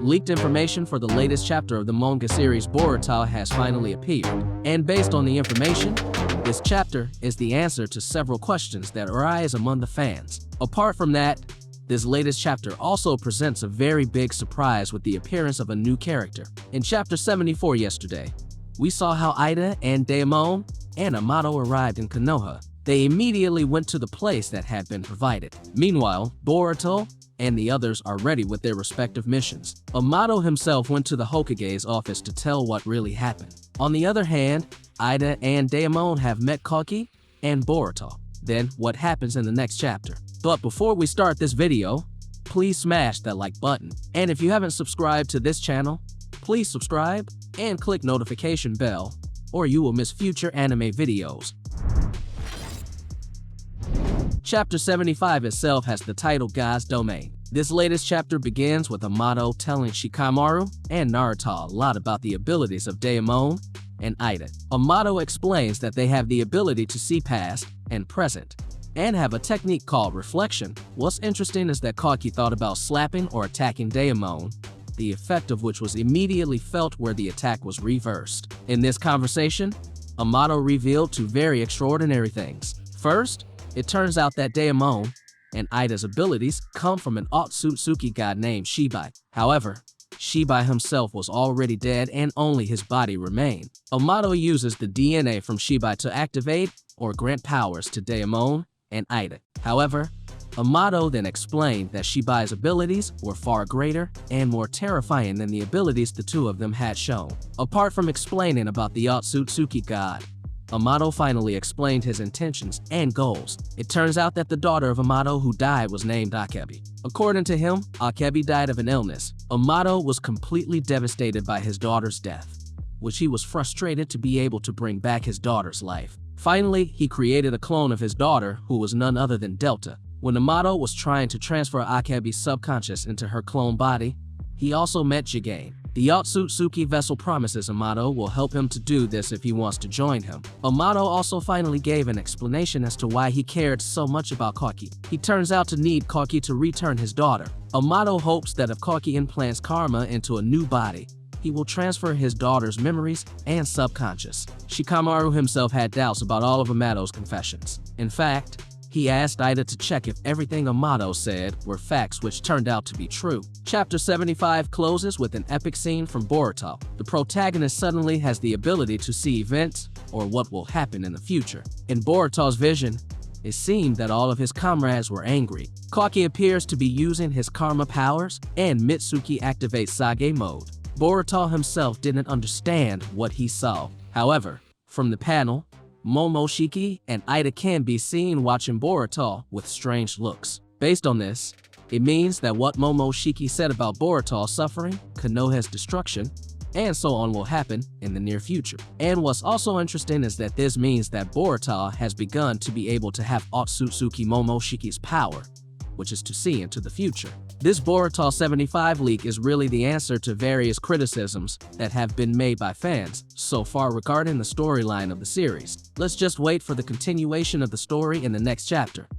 Leaked information for the latest chapter of the manga series Boruto has finally appeared, and based on the information, this chapter is the answer to several questions that arise among the fans. Apart from that, this latest chapter also presents a very big surprise with the appearance of a new character. In chapter 74 yesterday, we saw how Eida and Daemon and Amado arrived in Konoha. They immediately went to the place that had been provided. Meanwhile, Boruto and the others are ready with their respective missions. Amado himself went to the Hokage's office to tell what really happened. On the other hand, Eida and Daemon have met Kawaki and Boruto. Then, what happens in the next chapter? But before we start this video, please smash that like button. And if you haven't subscribed to this channel, please subscribe and click notification bell, or you will miss future anime videos. Chapter 75 itself has the title God's Domain. This latest chapter begins with Amado telling Shikamaru and Naruto a lot about the abilities of Daemon and Eida. Amado explains that they have the ability to see past and present, and have a technique called reflection. What's interesting is that Kawaki thought about slapping or attacking Daemon, the effect of which was immediately felt where the attack was reversed. In this conversation, Amado revealed two very extraordinary things. First, it turns out that Daemon and Eida's abilities come from an Otsutsuki god named Shibai. However, Shibai himself was already dead and only his body remained. Amado uses the DNA from Shibai to activate or grant powers to Daemon and Eida. However, Amado then explained that Shibai's abilities were far greater and more terrifying than the abilities the two of them had shown. Apart from explaining about the Otsutsuki god, Amado finally explained his intentions and goals. It turns out that the daughter of Amado who died was named Akebi. According to him, Akebi died of an illness. Amado was completely devastated by his daughter's death, which he was frustrated to be able to bring back his daughter's life. Finally, he created a clone of his daughter who was none other than Delta. When Amado was trying to transfer Akebi's subconscious into her clone body, he also met Shigai. The Otsutsuki vessel promises Amado will help him to do this if he wants to join him. Amado also finally gave an explanation as to why he cared so much about Kawaki. He turns out to need Kawaki to return his daughter. Amado hopes that if Kawaki implants karma into a new body, he will transfer his daughter's memories and subconscious. Shikamaru himself had doubts about all of Amado's confessions. In fact, he asked Eida to check if everything Amado said were facts, which turned out to be true. Chapter 75 closes with an epic scene from Boruto. The protagonist suddenly has the ability to see events or what will happen in the future. In Boruto's vision, it seemed that all of his comrades were angry. Kawaki appears to be using his karma powers, and Mitsuki activates Sage mode. Boruto himself didn't understand what he saw. However, from the panel, Momoshiki and Eida can be seen watching Boruto with strange looks. Based on this, it means that what Momoshiki said about Boruto suffering, Konoha's destruction, and so on will happen in the near future. And what's also interesting is that this means that Boruto has begun to be able to have Otsutsuki Momoshiki's power, which is to see into the future. This Boruto 75 leak is really the answer to various criticisms that have been made by fans so far regarding the storyline of the series. Let's just wait for the continuation of the story in the next chapter.